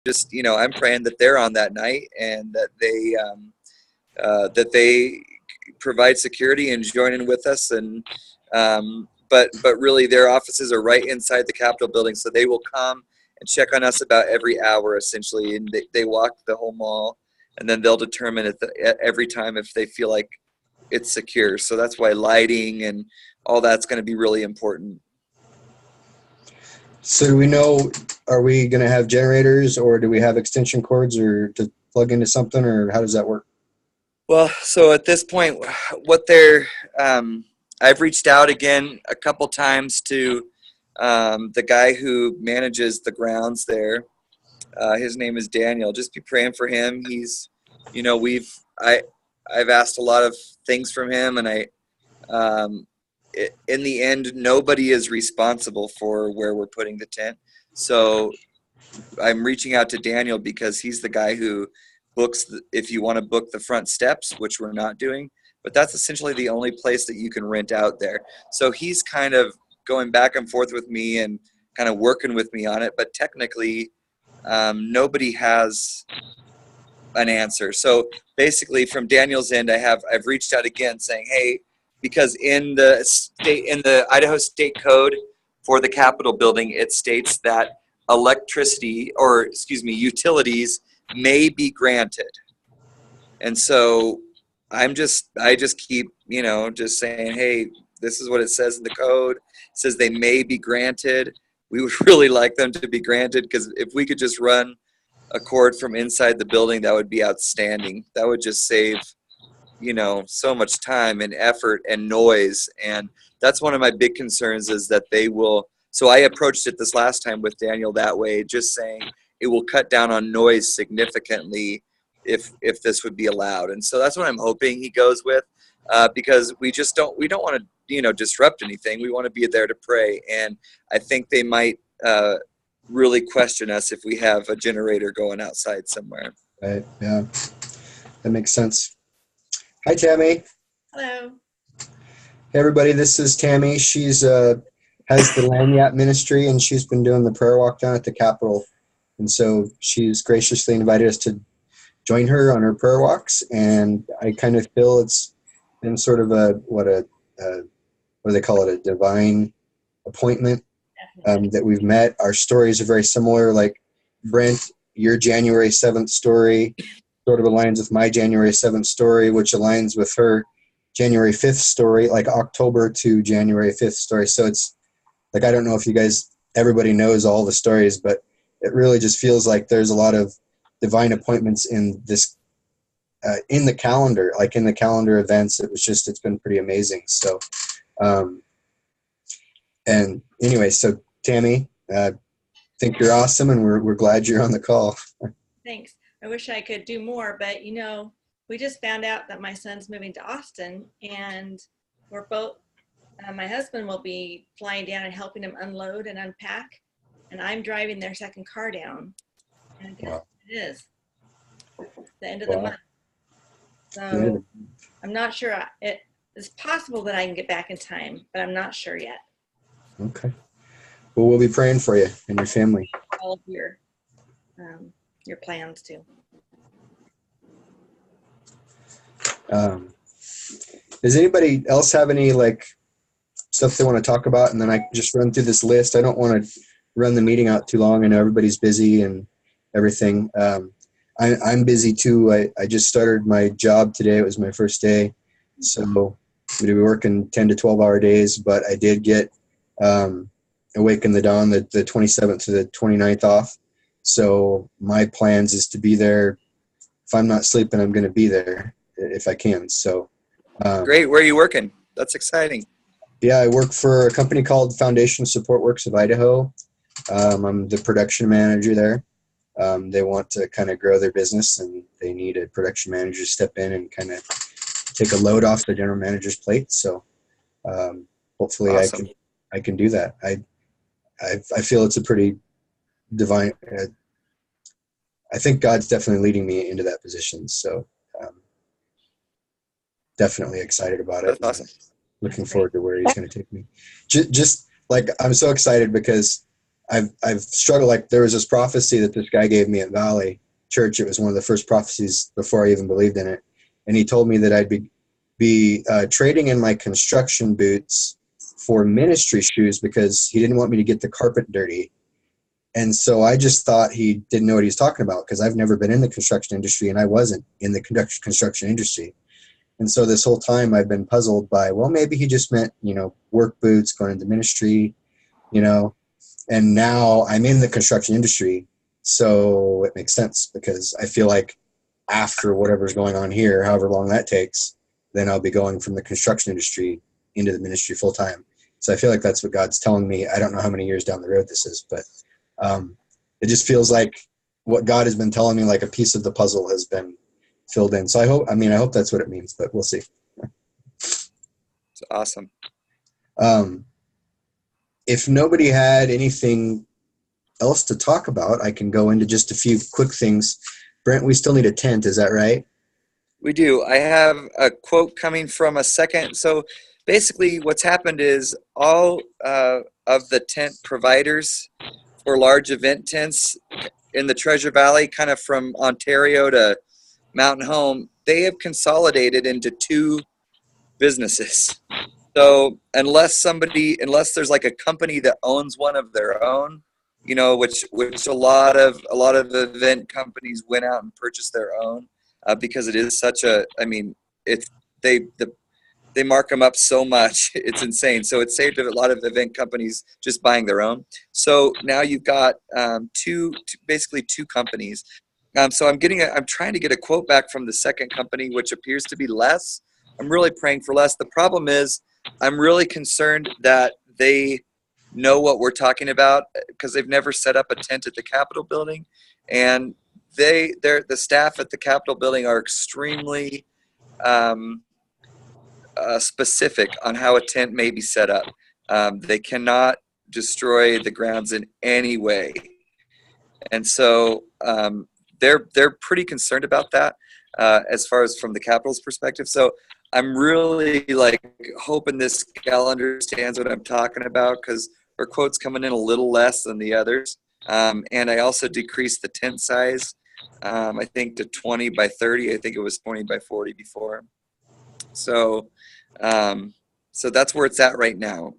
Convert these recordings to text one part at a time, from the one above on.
just, I'm praying that they're on that night, and that they provide security and join in with us. And but really, their offices are right inside the Capitol building, so they will come and check on us about every hour, essentially. And they walk the whole mall, and then they'll determine at every time if they feel like it's secure. So that's why lighting and all that's going to be really important. So do we know, are we going to have generators, or do we have extension cords or to plug into something, or how does that work? Well, so at this point, I've reached out again a couple times to the guy who manages the grounds there. His name is Daniel. Just be praying for him. He's, I've asked a lot of things from him, and in the end, nobody is responsible for where we're putting the tent. So I'm reaching out to Daniel because he's the guy who books, if you want to book the front steps, which we're not doing, but that's essentially the only place that you can rent out there. So he's kind of going back and forth with me and kind of working with me on it, but technically nobody has an answer. So basically from Daniel's end, I've reached out again saying, hey, because in the Idaho State Code for the Capitol building, it states that utilities may be granted. And so I just keep, just saying, hey, this is what it says in the code. It says they may be granted. We would really like them to be granted, because if we could just run a cord from inside the building, that would be outstanding. That would just save, so much time and effort and noise. And that's one of my big concerns, is that they will. So I approached it this last time with Daniel that way, just saying it will cut down on noise significantly if this would be allowed. And so that's what I'm hoping he goes with, because we don't want to, disrupt anything. We want to be there to pray. And I think they might really question us if we have a generator going outside somewhere. Right. Yeah. That makes sense. Hi, Tammy. Hello. Hey, everybody. This is Tammy. She's has the Lanyap Ministry, and she's been doing the prayer walk down at the Capitol. And so she's graciously invited us to join her on her prayer walks. And I kind of feel it's been sort of what do they call it? A divine appointment that we've met. Our stories are very similar. Like Brent, your January 7th story sort of aligns with my January 7th story, which aligns with her January 5th story, like October to January 5th story. So it's like, I don't know if you guys, everybody knows all the stories, but it really just feels like there's a lot of divine appointments in this, in the calendar, like in the calendar events. It's been pretty amazing. So, and anyway, so Tammy, think you're awesome, and we're glad you're on the call. Thanks. I wish I could do more, but we just found out that my son's moving to Austin, and we're both, my husband will be flying down and helping him unload and unpack, and I'm driving their second car down. And I guess it is the end of the month. So I'm not sure. It's possible that I can get back in time, but I'm not sure yet. Okay. Well, we'll be praying for you and your family. All of your plans too. Does anybody else have any stuff they want to talk about? And then I just run through this list. I don't want to run the meeting out too long. I know everybody's busy and everything. I'm busy too. I just started my job today. It was my first day. So I'm going to be working 10 to 12-hour days, but I did get Awaken the Dawn, the 27th to the 29th off. So my plans is to be there. If I'm not sleeping, I'm going to be there if I can. So great. Where are you working? That's exciting. Yeah, I work for a company called Foundation Support Works of Idaho. I'm the production manager there. They want to kind of grow their business, and they need a production manager to step in and kind of take a load off the general manager's plate. So hopefully awesome. I can do that. I feel it's a pretty divine. I think God's definitely leading me into that position. So definitely excited about it. That's awesome. Looking forward to where he's going to take me. Just like, I'm so excited because I've struggled. Like there was this prophecy that this guy gave me at Valley Church. It was one of the first prophecies before I even believed in it. And he told me that I'd be trading in my construction boots for ministry shoes because he didn't want me to get the carpet dirty. And so I just thought he didn't know what he was talking about because I've never been in the construction industry and I wasn't in the construction industry. And so this whole time I've been puzzled by, well, maybe he just meant, work boots, going into ministry, and now I'm in the construction industry. So it makes sense because I feel like after whatever's going on here, however long that takes, then I'll be going from the construction industry into the ministry full time. So I feel like that's what God's telling me. I don't know how many years down the road this is, but it just feels like what God has been telling me, like a piece of the puzzle has been filled in. So I hope that's what it means, but we'll see. It's awesome. If nobody had anything else to talk about, I can go into just a few quick things. Brent, we still need a tent. Is that right? We do. I have a quote coming from a second. So basically what's happened is all of the tent providers for large event tents in the Treasure Valley, kind of from Ontario to Mountain Home, they have consolidated into 2 businesses. So unless there's like a company that owns one of their own, which a lot of event companies went out and purchased their own because it is such a, they mark them up so much, it's insane. So it saved a lot of event companies just buying their own. So now you've got basically two companies. So I'm trying to get a quote back from the second company, which appears to be less. I'm really praying for less. The problem is I'm really concerned that they know what we're talking about because they've never set up a tent at the Capitol building, and the staff at the Capitol building are extremely specific on how a tent may be set up. They cannot destroy the grounds in any way, and so they're pretty concerned about that as far as from the Capitol's perspective. So I'm really hoping this gal understands what I'm talking about because her quote's coming in a little less than the others. And I also decreased the tent size, I think to 20 by 30. I think it was 20 by 40 before. So that's where it's at right now.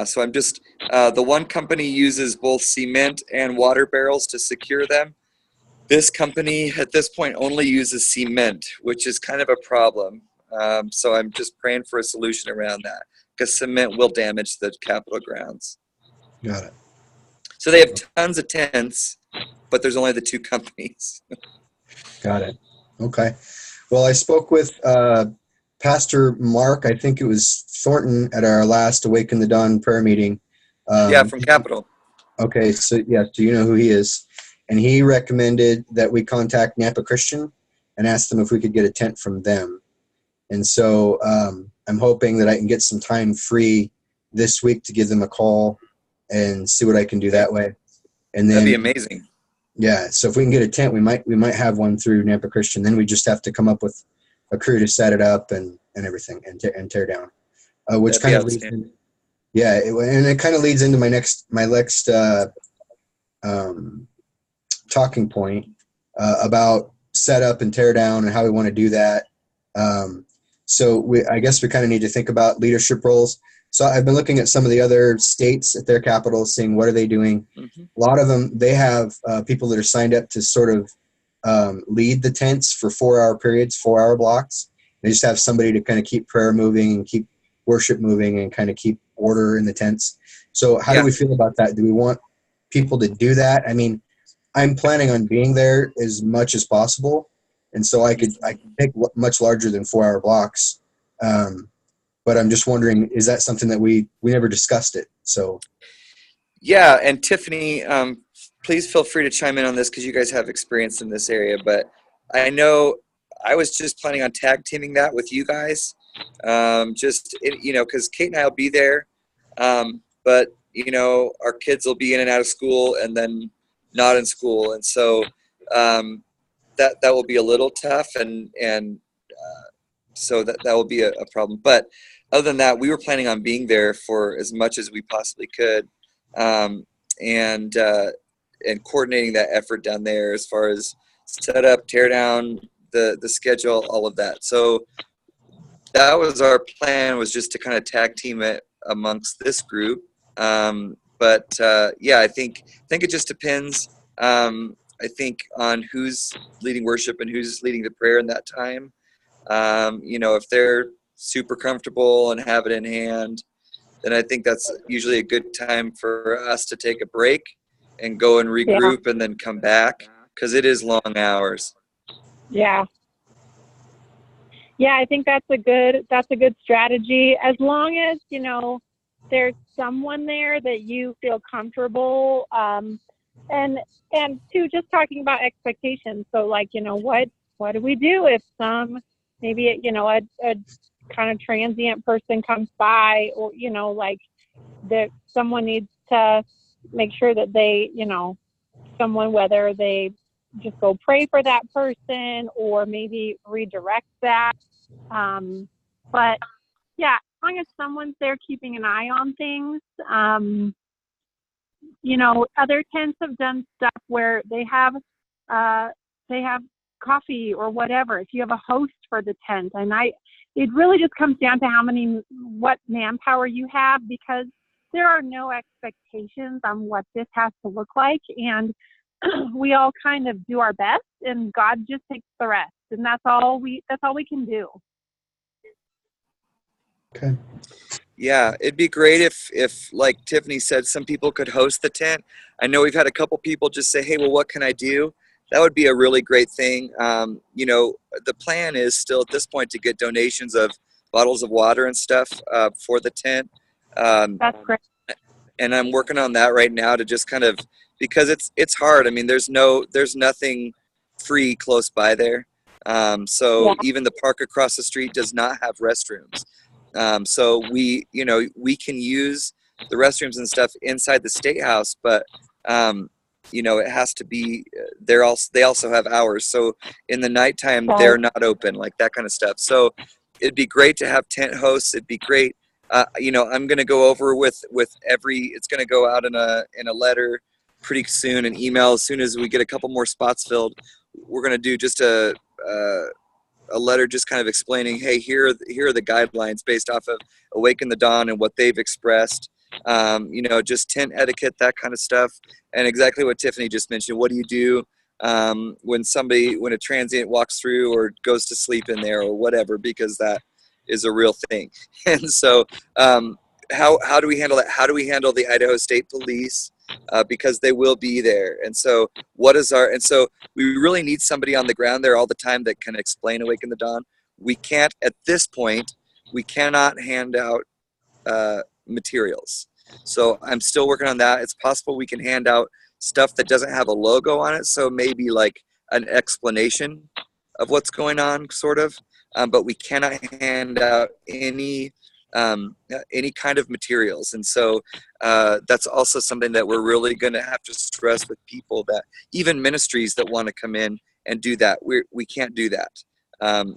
So I'm just, the one company uses both cement and water barrels to secure them. This company at this point only uses cement, which is kind of a problem. So I'm just praying for a solution around that because cement will damage the Capitol grounds. Got it. So they have tons of tents, but there's only the 2 companies. Got it. Okay. Well, I spoke with Pastor Mark, I think it was Thornton, at our last Awaken the Dawn prayer meeting. From Capitol. Okay. So you know who he is. And he recommended that we contact Nampa Christian and ask them if we could get a tent from them. And so I'm hoping that I can get some time free this week to give them a call and see what I can do that way. And then, that'd be amazing. Yeah. So if we can get a tent, we might have one through Nampa Christian. Then we just have to come up with a crew to set it up and everything and tear down. Which kind of leads in, and it kind of leads into my next talking point about setup and tear down and how we want to do that. So I guess we kind of need to think about leadership roles. So I've been looking at some of the other states at their capitals, seeing what are they doing. Mm-hmm. A lot of them, they have people that are signed up to sort of lead the tents for 4-hour periods, 4-hour blocks. They just have somebody to kind of keep prayer moving and keep worship moving and kind of keep order in the tents. So how do we feel about that? Do we want people to do that? I mean, I'm planning on being there as much as possible. And so I could pick much larger than 4-hour blocks. But I'm just wondering, is that something that we never discussed it? So. Yeah. And Tiffany, please feel free to chime in on this because you guys have experience in this area. But I know I was just planning on tag teaming that with you guys. Because Kate and I will be there. But, our kids will be in and out of school and then not in school. And so that will be a little tough. So that will be a problem. But other than that, we were planning on being there for as much as we possibly could. and coordinating that effort down there as far as set up, tear down, the schedule, all of that. So that was our plan, was just to kind of tag team it amongst this group. Yeah, I think it just depends. I think on who's leading worship and who's leading the prayer in that time. If they're super comfortable and have it in hand, then I think that's usually a good time for us to take a break and go and regroup and then come back, because it is long hours. Yeah. Yeah, I think that's a good strategy. As long as, there's someone there that you feel comfortable, and too, just talking about expectations. So like, what do we do if maybe, a kind of transient person comes by, or, that someone needs to make sure that they, someone, whether they just go pray for that person or maybe redirect that. But yeah, as long as someone's there keeping an eye on things, other tents have done stuff where they have coffee or whatever. If you have a host for the tent, and it really just comes down to what manpower you have, because there are no expectations on what this has to look like. And we all kind of do our best, and God just takes the rest. And that's all we can do. Okay. Yeah, it'd be great if like Tiffany said, some people could host the tent. I know we've had a couple people just say, hey, well, what can I do? That would be a really great thing. The plan is still at this point to get donations of bottles of water and stuff for the tent. That's great. And I'm working on that right now to just kind of, because it's hard. I mean, there's nothing free close by there. Even the park across the street does not have restrooms. So we can use the restrooms and stuff inside the State House, but it has to be they also have hours. So in the nighttime, they're not open, like that kind of stuff. So it'd be great to have tent hosts. It'd be great. I'm going to go over with it's going to go out in a letter pretty soon, an email, as soon as we get a couple more spots filled. We're going to do just a letter just kind of explaining, hey, here are the guidelines based off of Awaken the Dawn and what they've expressed. Just tent etiquette, that kind of stuff. And exactly what Tiffany just mentioned. What do you do when a transient walks through or goes to sleep in there or whatever, because that is a real thing. And so how do we handle that? How do we handle the Idaho State Police? Because they will be there. And so we really need somebody on the ground there all the time that can explain Awaken the Dawn. We can't, at this point, we cannot hand out materials. So I'm still working on that. It's possible we can hand out stuff that doesn't have a logo on it. So maybe like an explanation of what's going on, sort of. But we cannot hand out any kind of materials. And so that's also something that we're really going to have to stress with people, that even ministries that want to come in and do that, we can't do that.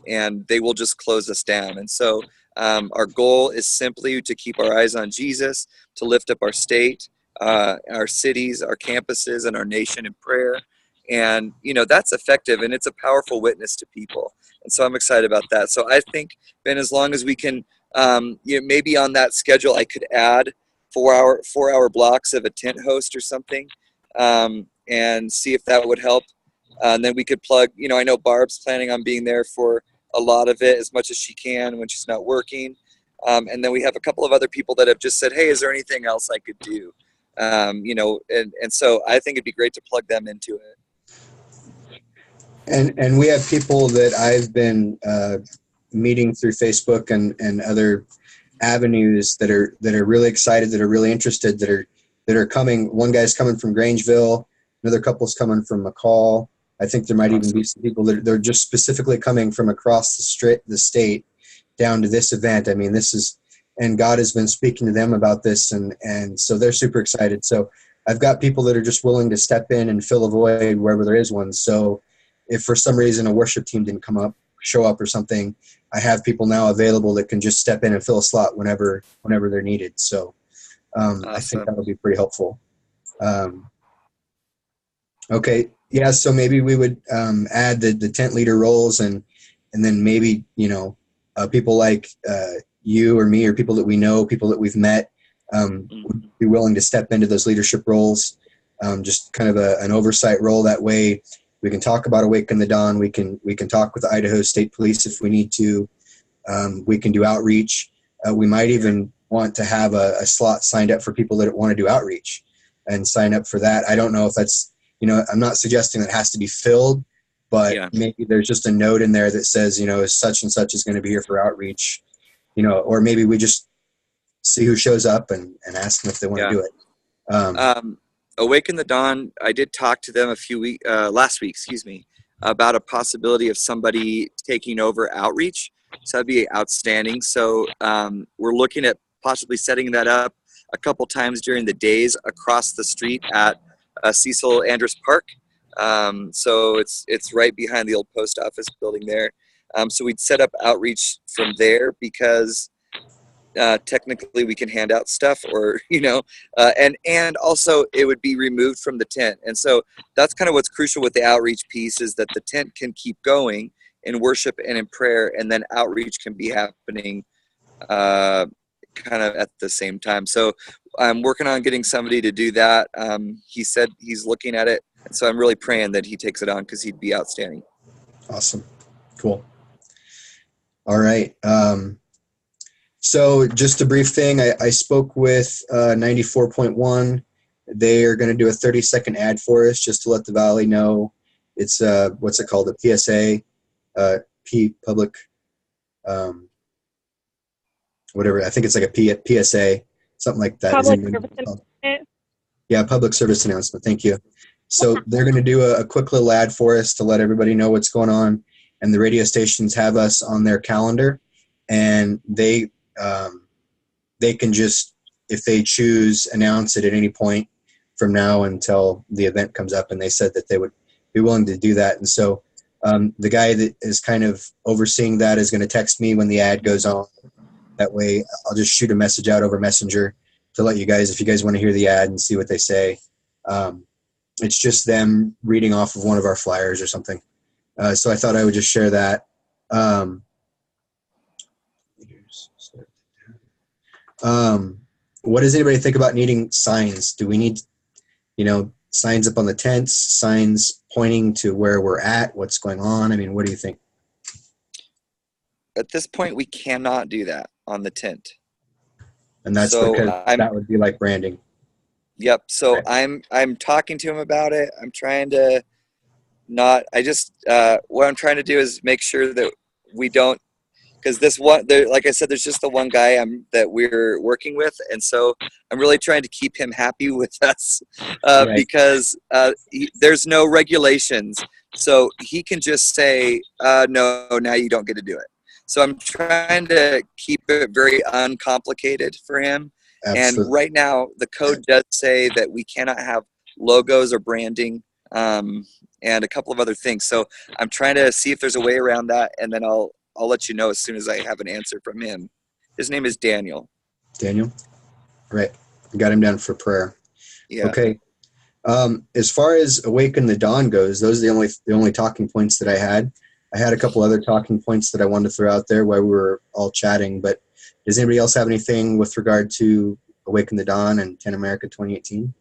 And they will just close us down. And so our goal is simply to keep our eyes on Jesus, to lift up our state, our cities, our campuses, and our nation in prayer. And, that's effective, and it's a powerful witness to people. And so I'm excited about that. So I think, Ben, as long as we can, maybe on that schedule, I could add 4-hour blocks of a tent host or something, and see if that would help. And then we could plug, I know Barb's planning on being there for a lot of it, as much as she can when she's not working. And then we have a couple of other people that have just said, hey, is there anything else I could do? And so I think it'd be great to plug them into it. And we have people that I've been meeting through Facebook and other avenues that are really excited, that are really interested, that are coming. One guy's coming from Grangeville, another couple's coming from McCall. I think there might even be some people that they're just specifically coming from across the state down to this event. I mean, and God has been speaking to them about this, and so they're super excited. So I've got people that are just willing to step in and fill a void wherever there is one. So if for some reason a worship team didn't show up or something, I have people now available that can just step in and fill a slot whenever they're needed. So awesome. I think that'll be pretty helpful. Um, okay, yeah. So maybe we would add the tent leader roles, and then maybe people like you or me or people that we know, people that we've met, would be willing to step into those leadership roles. Just kind of an oversight role. That way, we can talk about Awaken the Dawn. We can talk with the Idaho State Police if we need to. We can do outreach. We might even want to have a slot signed up for people that want to do outreach and sign up for that. I don't know if that's, I'm not suggesting that has to be filled, but maybe there's just a note in there that says, such and such is going to be here for outreach, or maybe we just see who shows up and ask them if they want to do it. Awaken the Dawn, I did talk to them last week, about a possibility of somebody taking over outreach. So that'd be outstanding. So we're looking at possibly setting that up a couple times during the days across the street at Cecil Andrus Park. So it's right behind the old post office building there. So we'd set up outreach from there because technically we can hand out stuff, or and also it would be removed from the tent. And so that's kind of what's crucial with the outreach piece, is that the tent can keep going in worship and in prayer, and then outreach can be happening kind of at the same time. So I'm working on getting somebody to do that. He said he's looking at it, and so I'm really praying that he takes it on, because he'd be outstanding. Awesome. Cool. All right. So just a brief thing, I spoke with 94.1. They are going to do a 30-second ad for us just to let the Valley know. It's what's it called? A PSA, public, whatever. I think it's like a PSA, something like that. Public service announcement. Yeah, public service announcement. Thank you. So they're going to do a quick little ad for us to let everybody know what's going on. And the radio stations have us on their calendar, and they can just, if they choose, announce it at any point from now until the event comes up. And they said that they would be willing to do that. And so the guy that is kind of overseeing that is going to text me when the ad goes on. That way I'll just shoot a message out over Messenger to let you guys, if you guys want to hear the ad and see what they say. It's just them reading off of one of our flyers or something. So I thought I would just share that. What does anybody think about needing signs? Do we need, signs up on the tents, signs pointing to where we're at, what's going on? I mean, what do you think? At this point, we cannot do that on the tent. And that's because that would be like branding. Yep. So right. I'm talking to him about it. I'm trying to what I'm trying to do is make sure that we don't, because like I said, there's just the one guy that we're working with, and so I'm really trying to keep him happy with us right. because there's no regulations, so he can just say no, now you don't get to do it. So I'm trying to keep it very uncomplicated for him. Absolutely. And right now, the code does say that we cannot have logos or branding, and a couple of other things. So I'm trying to see if there's a way around that, and then I'll let you know as soon as I have an answer from him. His name is Daniel. Daniel? Right. Got him down for prayer. Yeah. Okay. As far as Awaken the Dawn goes, those are the only talking points that I had. I had a couple other talking points that I wanted to throw out there while we were all chatting, but does anybody else have anything with regard to Awaken the Dawn and 10 America 2018?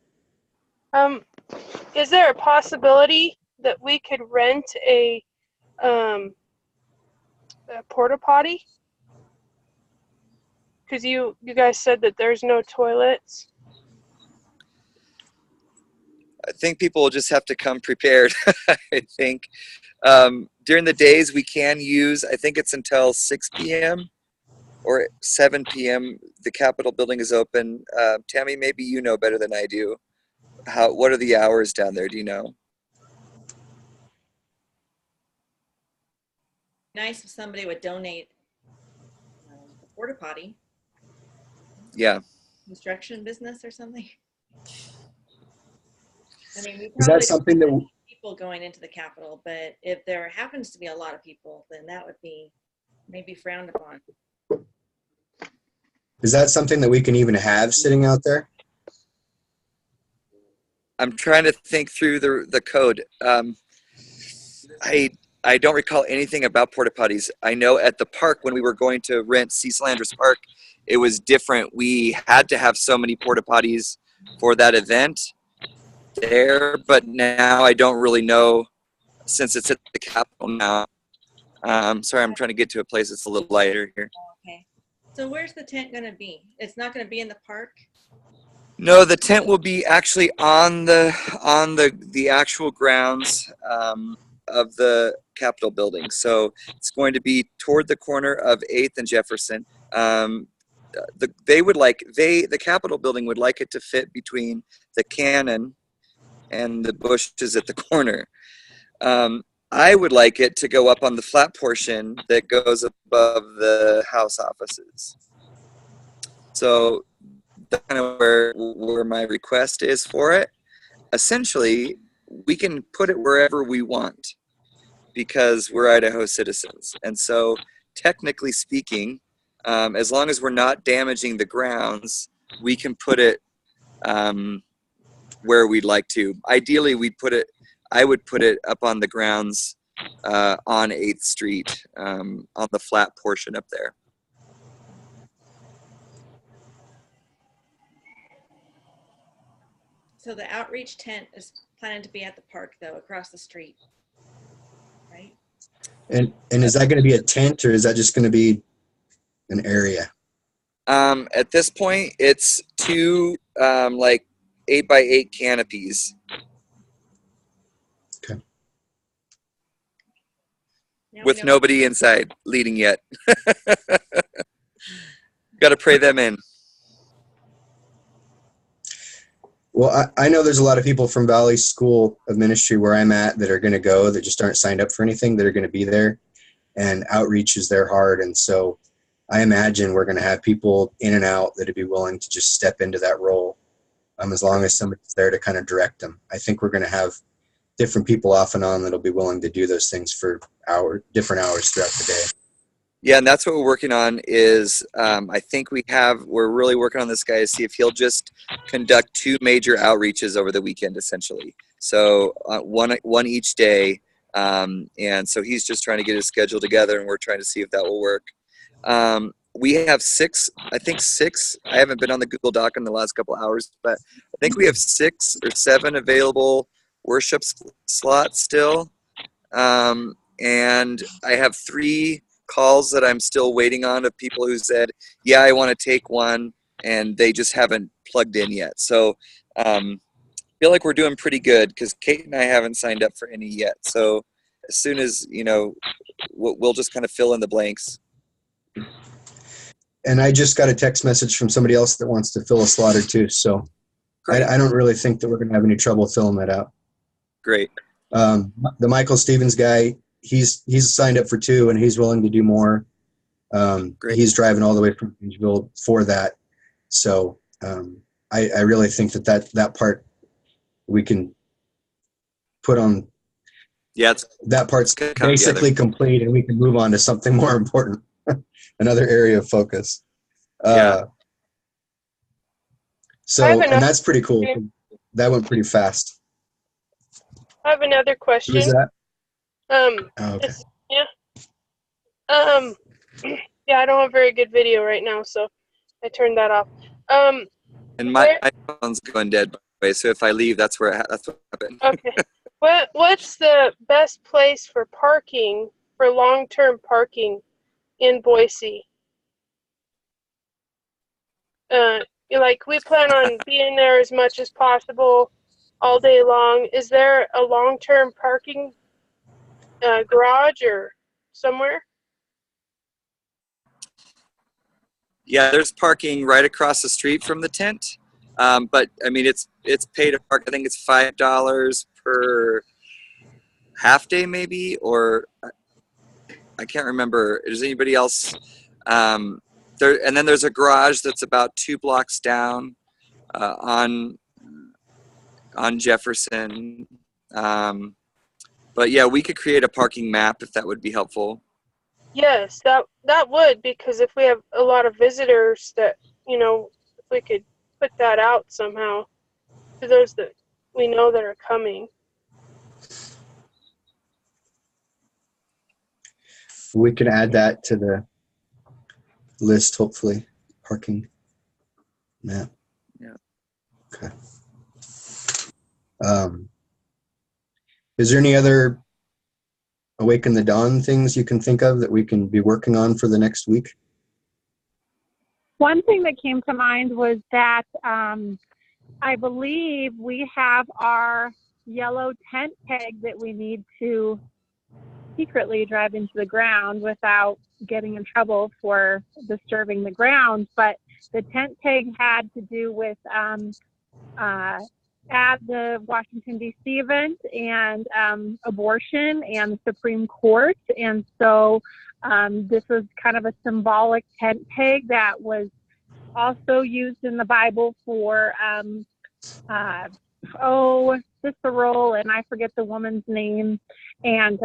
Is there a possibility that we could rent a porta potty? Because you guys said that there's no toilets. I think people will just have to come prepared. I think during the days we can use, I think it's until 6 p.m. or 7 p.m. the Capitol building is open. Tammy, maybe you know better than I do. What are the hours down there? Do you know? Nice if somebody would donate a porta potty. Yeah. Construction business or something. I mean, we is that something that people going into the Capitol, but if there happens to be a lot of people, then that would be maybe frowned upon. Is that something that we can even have sitting out there? I'm trying to think through the code. I don't recall anything about porta potties. I know at the park when we were going to rent Cecil Andrews Park, it was different. We had to have so many porta potties for that event there, but now I don't really know since it's at the Capitol now. Sorry, I'm trying to get to a place that's a little lighter here. Okay. So where's the tent going to be? It's not going to be in the park? No, the tent will be actually on the actual grounds of the Capitol building. So it's going to be toward the corner of 8th and Jefferson. The Capitol building would like it to fit between the cannon and the bushes at the corner. I would like it to go up on the flat portion that goes above the House offices. So that's kind of where my request is for it. Essentially, we can put it wherever we want because we're Idaho citizens. And so technically speaking, as long as we're not damaging the grounds, we can put it where we'd like to. Ideally, I would put it up on the grounds on 8th Street, on the flat portion up there. So the outreach tent is planning to be at the park, though, across the street, right? And is that going to be a tent, or is that just going to be an area? At this point, it's two like 8x8 canopies. Okay. Now we With know- nobody inside leading yet. Got to pray them in. Well, I know there's a lot of people from Valley School of Ministry where I'm at that are going to go that just aren't signed up for anything, that are going to be there. And outreach is their heart. And so I imagine we're going to have people in and out that would be willing to just step into that role, as long as somebody's there to kind of direct them. I think we're going to have different people off and on that'll be willing to do those things for different hours throughout the day. Yeah, and that's what we're working on is I think we're really working on this guy to see if he'll just conduct 2 major outreaches over the weekend, essentially. So one each day. And so he's just trying to get his schedule together, and we're trying to see if that will work. We have 6, I haven't been on the Google Doc in the last couple hours, but I think we have 6 or 7 available worship slots still. And I have 3 calls that I'm still waiting on of people who said, yeah, I want to take one, and they just haven't plugged in yet. So feel like we're doing pretty good because Kate and I haven't signed up for any yet. So as soon as, we'll just kind of fill in the blanks. And I just got a text message from somebody else that wants to fill a slot or 2. So I don't really think that we're going to have any trouble filling that out. Great. The Michael Stevens guy, he's signed up for 2 and he's willing to do more. Great. He's driving all the way from Gainesville for that. So I really think that part we can put on. Yeah, that part's gonna come basically together. complete, and we can move on to something more important, another area of focus. Yeah. So, I have and another that's pretty cool. That went pretty fast. I have another question. Who's that? Oh, okay. It's- yeah, I don't have very good video right now, so I turned that off. And my phone's going dead, by the way, so if I leave, that's what happened. Okay. What's the best place for parking, for long-term parking in Boise? Like, we plan on being there as much as possible all day long. Is there a long-term parking garage or somewhere? Yeah, there's parking right across the street from the tent. But I mean, it's pay to park. I think it's $5 per half day, maybe, or I can't remember. Is anybody else? And then there's a garage that's about 2 blocks down on Jefferson. But yeah, we could create a parking map if that would be helpful. Yes, that would, because if we have a lot of visitors, that if we could put that out somehow to those that we know that are coming. We can add that to the list, hopefully. Parking map. Yeah. Okay. Is there any other Awaken the Dawn things you can think of that we can be working on for the next week? One thing that came to mind was that I believe we have our yellow tent peg that we need to secretly drive into the ground without getting in trouble for disturbing the ground. But the tent peg had to do with at the Washington, D.C. event and abortion and the Supreme Court. And so this was kind of a symbolic tent peg that was also used in the Bible for, Cicero, and I forget the woman's name, and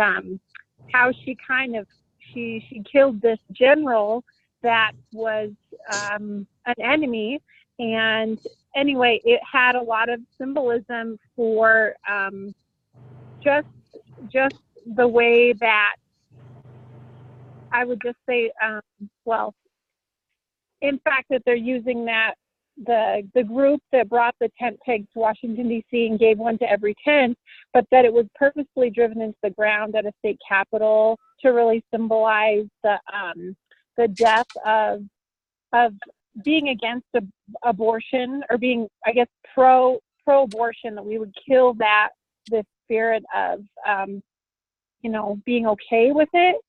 how she kind of, she killed this general that was an enemy. And anyway, it had a lot of symbolism for just the way that I would just say, in fact, that they're using that the group that brought the tent pegs to Washington, D.C. and gave one to every tent, but that it was purposely driven into the ground at a state capitol to really symbolize the death of being against abortion, or being, I guess, pro-abortion, that we would kill this spirit of, being okay with it,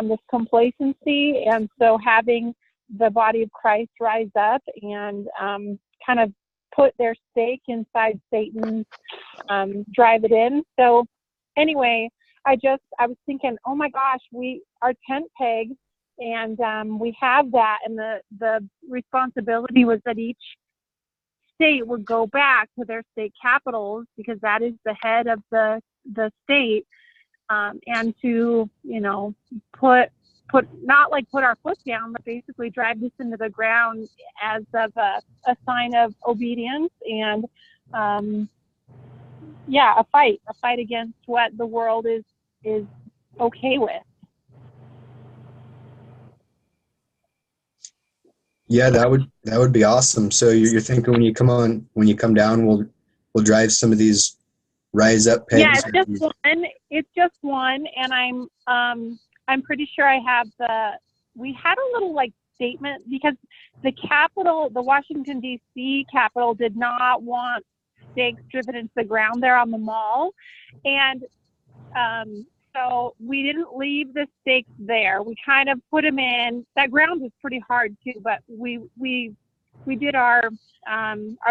this complacency. And so having the body of Christ rise up and kind of put their stake inside Satan, drive it in. So anyway, I was thinking, oh my gosh, our tent peg, and we have that, and the responsibility was that each state would go back to their state capitals, because that is the head of the state, and to put our foot down, but basically drive this into the ground as of a sign of obedience, and a fight against what the world is okay with. Yeah, that would be awesome. So you're thinking when you come down, we'll drive some of these rise up pegs. Yeah, it's just one, and I'm pretty sure I have we had a little statement, because the Washington D.C. Capitol did not want stakes driven into the ground there on the mall, and so we didn't leave the stakes there. We kind of put them in. That ground was pretty hard too, but we did our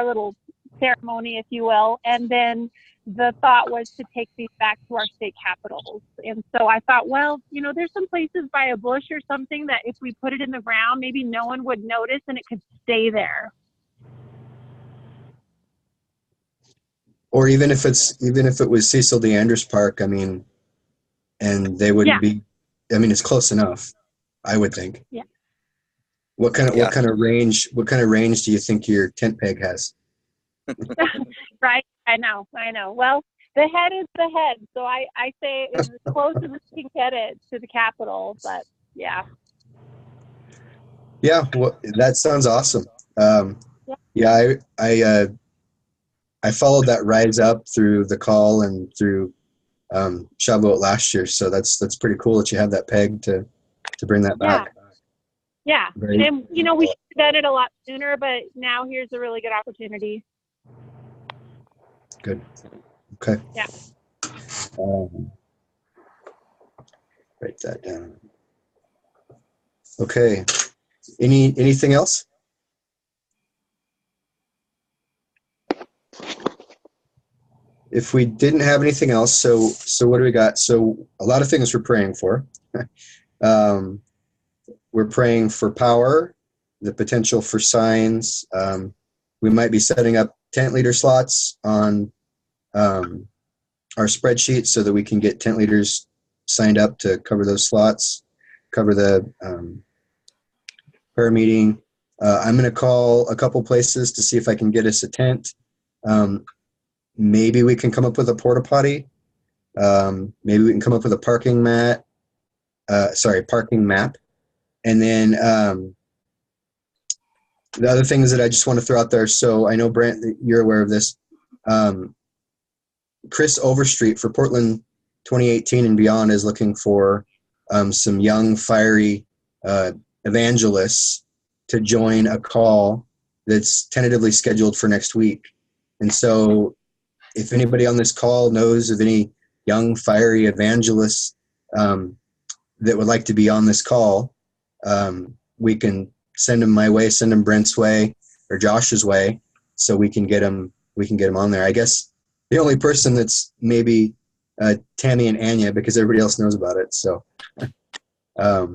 little ceremony, if you will, and then the thought was to take these back to our state capitals. And so I thought, well, there's some places by a bush or something that if we put it in the ground, maybe no one would notice and it could stay there. Or even if it was Cecil DeAndres Park, and they wouldn't be, it's close enough, I would think. Yeah. What kind of range do you think your tent peg has? Right. I know. Well, the head is the head. So I say it's as close as we can get it to the Capitol, but yeah. Yeah. Well, that sounds awesome. I followed that rise up through the call and through Shavuot last year. So that's pretty cool that you have that peg to bring that back. Yeah. Very And we should have done it a lot sooner, but now here's a really good opportunity. good. Okay. Yeah. Write that down. Okay. Anything else? If we didn't have anything else, so what do we got? So a lot of things we're praying for. We're praying for power, the potential for signs. We might be setting up tent leader slots on our spreadsheet so that we can get tent leaders signed up to cover those slots, cover the prayer meeting. I'm going to call a couple places to see if I can get us a tent. maybe we can come up with a porta potty. Maybe we can come up with a parking map. And then the other things that I just want to throw out there. So I know, Brent, that you're aware of this. Chris Overstreet for Portland 2018 and beyond is looking for some young, fiery evangelists to join a call that's tentatively scheduled for next week. And so if anybody on this call knows of any young, fiery evangelists that would like to be on this call, we can send them my way, send them Brent's way or Josh's way, so we can get them on there. I guess the only person that's maybe Tammy and Anya, because everybody else knows about it. So, but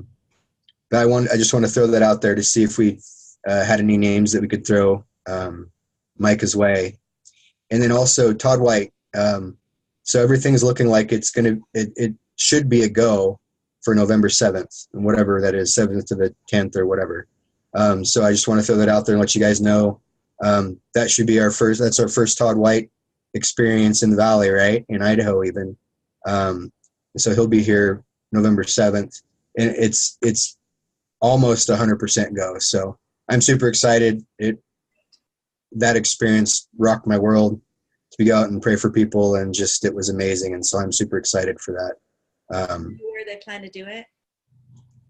I just want to throw that out there to see if we had any names that we could throw Micah's way. And then also Todd White. So everything's looking like it should be a go for November 7th, and whatever that is, 7th to the 10th or whatever. So I just want to throw that out there and let you guys know. That should be that's our first Todd White experience in the Valley, right? In Idaho even. So he'll be here November 7th, and it's almost 100% go. So I'm super excited. That experience rocked my world, to go out and pray for people, and just, it was amazing. And so I'm super excited for that. Where they plan to do it?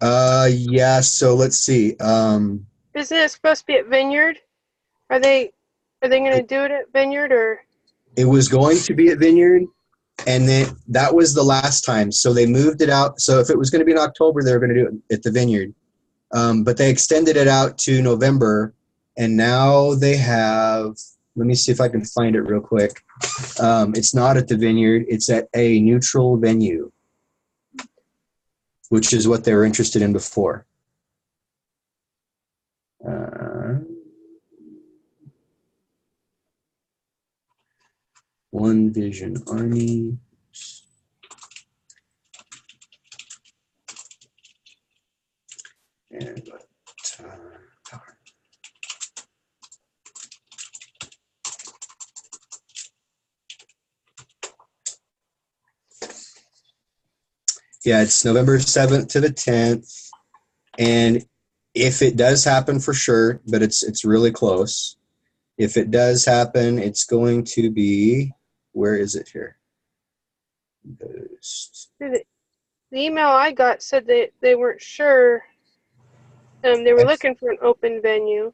Yeah, so let's see. Isn't it supposed to be at Vineyard? Are they going to do it at Vineyard, or? It was going to be at Vineyard, and then that was the last time. So they moved it out. So if it was going to be in October, they were going to do it at the Vineyard. But they extended it out to November, and now they have, let me see if I can find it real quick. It's not at the Vineyard. It's at a neutral venue, which is what they were interested in before. One Vision Army. And yeah, it's November 7th to the 10th. And if it does happen, for sure, but it's really close. If it does happen, it's going to be, where is it here? The email I got said they weren't sure. They were looking for an open venue.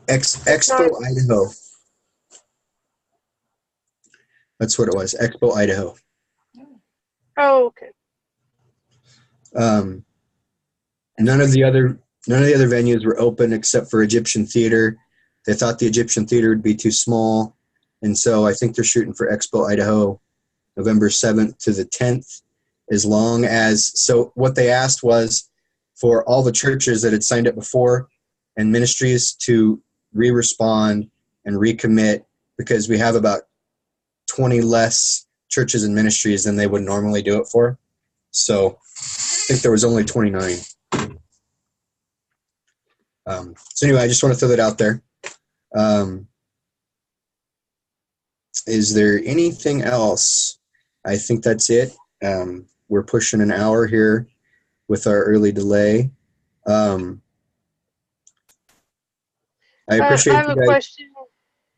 Expo, Idaho. That's what it was, Expo, Idaho. Oh, okay. None of the other venues were open except for Egyptian Theater. They thought the Egyptian Theater would be too small, and so I think they're shooting for Expo, Idaho, November 7th to the 10th. As long as, so what they asked was for all the churches that had signed up before and ministries to re-respond and recommit, because we have about 20 less churches and ministries than they would normally do it for. So I think there was only 29. So anyway, I just want to throw that out there. Is there anything else? I think that's it. We're pushing an hour here with our early delay. I appreciate I have you a guys. question.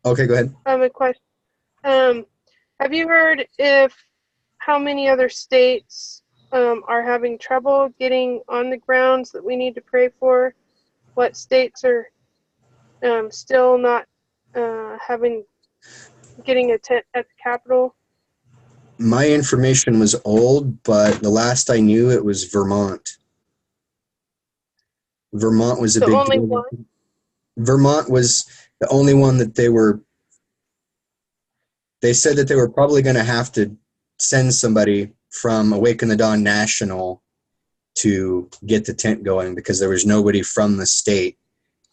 Okay, go ahead. I have a question. Have you heard how many other states are having trouble getting on the grounds that we need to pray for? What states are still not getting a tent at the Capitol? My information was old, but the last I knew, it was Vermont. Vermont was a The big only deal. one? Vermont was the only one that they said that they were probably going to have to send somebody from Awaken the Dawn National to get the tent going, because there was nobody from the state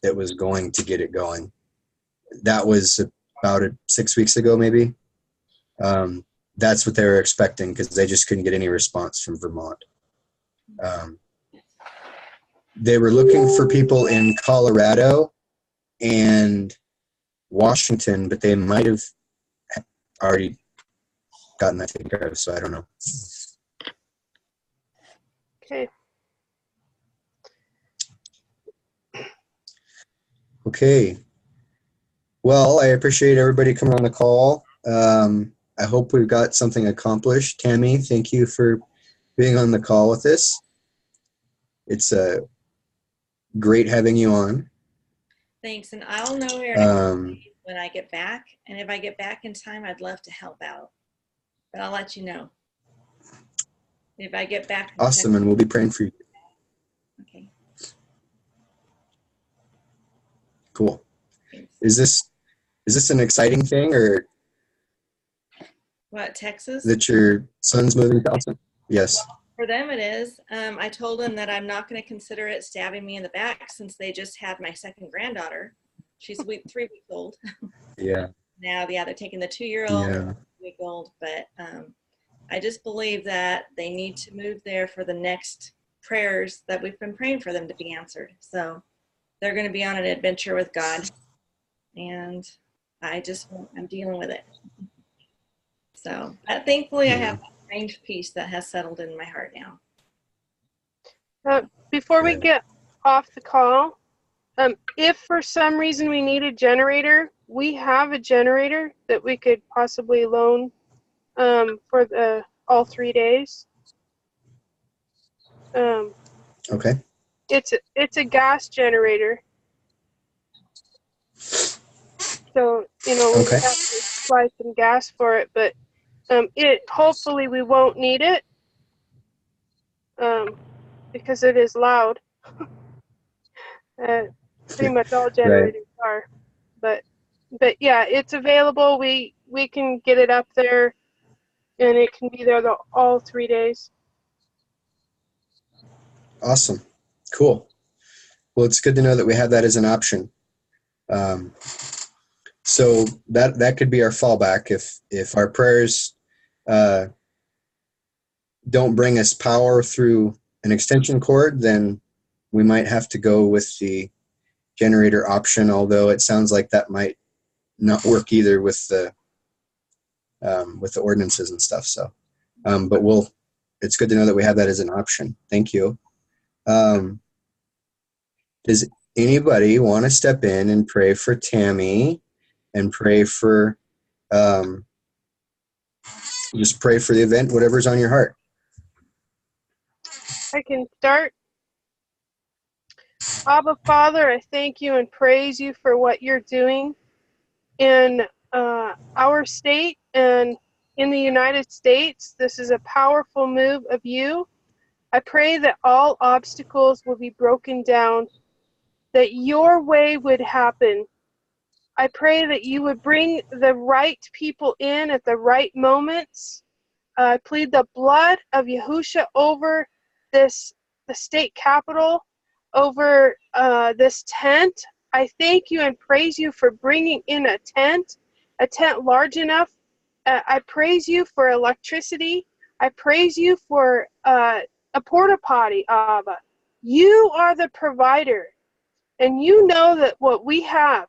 that was going to get it going. That was about 6 weeks ago, maybe. That's what they were expecting, because they just couldn't get any response from Vermont. They were looking for people in Colorado and Washington, but they might have already gotten that taken care of, so I don't know. Okay. Okay. Well, I appreciate everybody coming on the call. I hope we've got something accomplished. Tammy, thank you for being on the call with us. It's great having you on. Thanks, and I'll know here in a couple Um, days when I get back. And if I get back in time, I'd love to help out. But I'll let you know. If I get back. awesome, and we'll be praying for you. Okay. Cool. Thanks. Is this an exciting thing, or What, Texas? that your son's moving to Austin? Yes. For them, it is. I told them that I'm not going to consider it stabbing me in the back since they just had my second granddaughter. She's 3 weeks old. Yeah. Now, yeah, they're taking the 2-year-old, Yeah. week old, but I just believe that they need to move there for the next prayers that we've been praying for them to be answered. So they're going to be on an adventure with God, and I'm dealing with it. So thankfully, I have a strange peace that has settled in my heart now. Before we Good. get off the call, if for some reason we need a generator, we have a generator that we could possibly loan for all 3 days. Okay. It's a gas generator, so we Okay. have to supply some gas for it, but hopefully we won't need it because it is loud. Pretty much all generators are, but yeah, it's available. We can get it up there, and it can be there all 3 days. Awesome. Cool. Well, it's good to know that we have that as an option. So that could be our fallback if our prayers don't bring us power through an extension cord, then we might have to go with the generator option, although it sounds like that might not work either with the ordinances and stuff. So, but it's good to know that we have that as an option. Thank you. Does anybody want to step in and pray for Tammy and pray for, just pray for the event, whatever's on your heart? I can start. Abba, Father, I thank you and praise you for what you're doing in our state and in the United States. This is a powerful move of you. I pray that all obstacles will be broken down, that your way would happen. I pray that you would bring the right people in at the right moments. I plead the blood of Yahusha over the state capitol, over this tent. I thank you and praise you for bringing in a tent large enough. I praise you for electricity. I praise you for a porta potty, Abba. You are the provider, and you know that what we have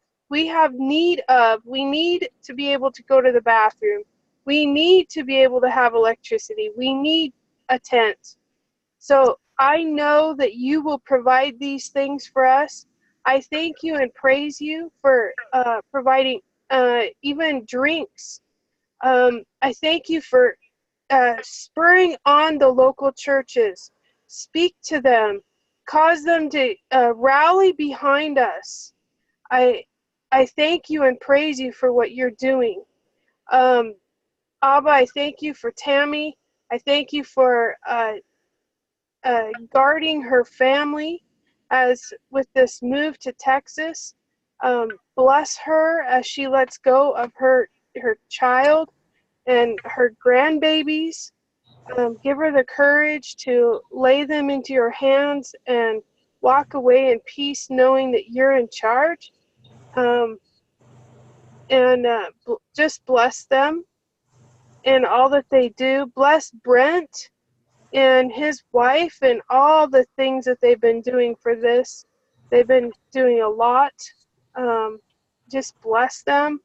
need of. We need to be able to go to the bathroom. We need to be able to have electricity. We need a tent. So I know that you will provide these things for us. I thank you and praise you for providing even drinks. I thank you for spurring on the local churches. Speak to them. Cause them to rally behind us. I thank you and praise you for what you're doing. Abba, I thank you for Tammy. I thank you for guarding her family as with this move to Texas. Bless her as she lets go of her child and her grandbabies. Give her the courage to lay them into your hands and walk away in peace, knowing that you're in charge. Just bless them in all that they do. Bless Brent and his wife and all the things that they've been doing for this. They've been doing a lot. Just bless them.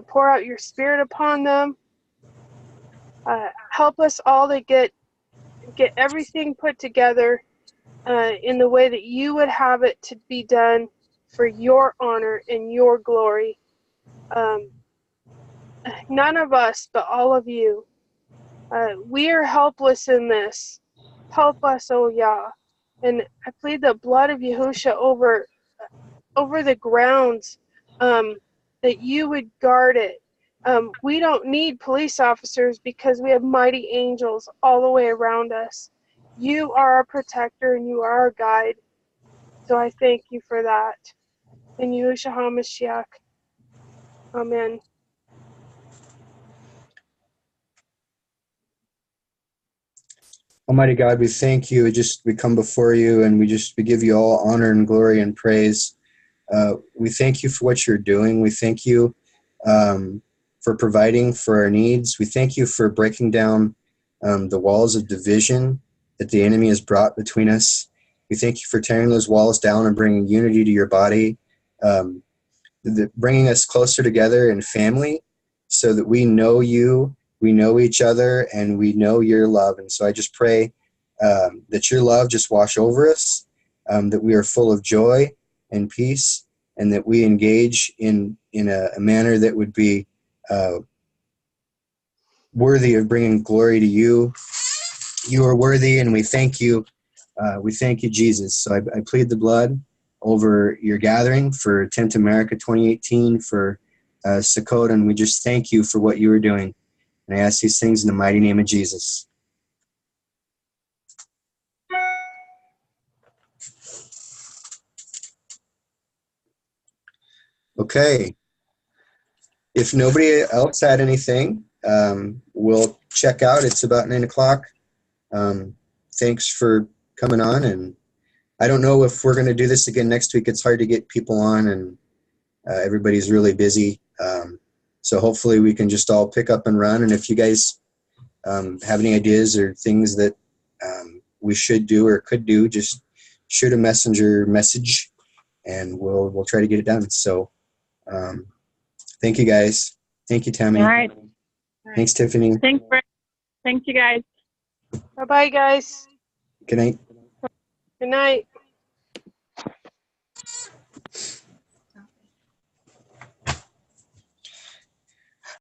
Pour out your Spirit upon them. Help us all to get everything put together in the way that you would have it to be done for your honor and your glory. None of us, but all of you. We are helpless in this. Help us, O Yah. And I plead the blood of Yahusha over the grounds, that you would guard it. We don't need police officers because we have mighty angels all the way around us. You are our protector and you are our guide. So I thank you for that. In Yahushua HaMashiach. Amen. Almighty God, we thank you. We come before you and we give you all honor and glory and praise. We thank you for what you're doing. We thank you for providing for our needs. We thank you for breaking down the walls of division that the enemy has brought between us. We thank you for tearing those walls down and bringing unity to your body, bringing us closer together in family so that we know you, we know each other, and we know your love. And so I just pray that your love just wash over us, that we are full of joy and peace, and that we engage in a manner that would be worthy of bringing glory to you. You are worthy, and we thank you. We thank you, Jesus. So I plead the blood over your gathering for Tent America 2018, for Sukkot, and we just thank you for what you are doing. And I ask these things in the mighty name of Jesus. Okay. If nobody else had anything, we'll check out. It's about 9 o'clock. Thanks for coming on. And I don't know if we're going to do this again next week. It's hard to get people on, and everybody's really busy. So hopefully we can just all pick up and run. And if you guys have any ideas or things that we should do or could do, just shoot a messenger message, and we'll try to get it done. So thank you, guys. Thank you, Tammy. All right. Thanks, Tiffany. Thanks you guys. Bye-bye, guys. Good night. Good night.